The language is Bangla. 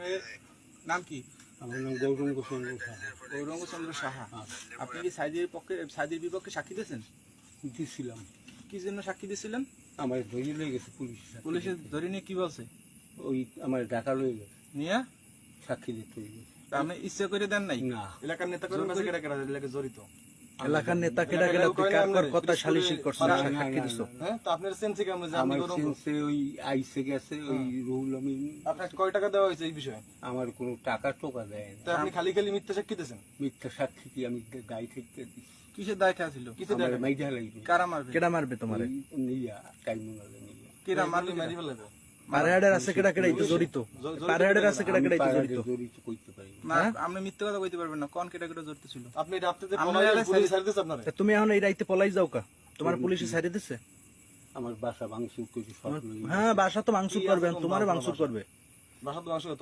আপনার নাম কি? আমার নাম গৌরঙ্গ চন্দ্র সাহা। গৌরঙ্গ চন্দ্র সাহা। আপনি কি সাইদির বিপক্ষে সাক্ষী দিয়েছেন? দিছিলাম। কি জন্য সাক্ষী দিয়েছিলেন? আমার ধরে লয়ে গেছে পুলিশ। পুলিশে ধরে নিয়ে কি বলছে? ওই আমার ঢাকা লয়ে গেছে নিয়ে সাক্ষী দিতে হইবে। আপনি ইচ্ছে করে দেন নাই? না, এলাকার নেতা কর্মী কাছে কেডা কেডা এলাকায় জড়িত? এলাকার নেতা কেডা কেডা কার কথা সালিশি করছেন না, না, সাক্ষী না, দিছো? হ্যাঁ, তো আপনার সেন্সে কেমন যে আপনি আমার গৌরঙ্গ? সেন্সে ওই আইসে গেছে ওই রুহুল আমিন। আপনার কয় টাকা দেওয়া হয়েছে এই বিষয়ে? আমার কোনো টাকা টোকা দেয় তো না। আপনি খালি খালি মিথ্যা সাক্ষী দিয়েছেন? মিথ্যা সাক্ষী কি আমি গাই থেকে দিছি। কিসের দায় ছিল? কিসের দায়? আমার মাইজা লাগবে। কারা মারবে? কেডা মারবে তোমারে? ওই নিয়া টাইমুনালে নিয়া। কেডা মারবে? মারি ফেলবে? পাড়াহাড়ের আছে কেডা কেডা তো জড়িত? পাড়াহাড়ের আছে কেডা কেডা তো আমি জড়িত? পাড়াতে জড়িত কইতে পারি না। না, আপনি মিথ্যা কথা কইতে পারবেন না। কোন কেডা কেডা জড়িত ছিল? আপনি রাতে তা তুমি এখন এই রাইতে পলাই যাও কা? তোমার পুলিশে ছাড়ি দিছে? আমার বাসা ভাঙচুর করে সব লইয়া হ্যাঁ, বাসা তো ভাঙচুর করবে, তোমারে ভাঙচুর করবে। বাসা তো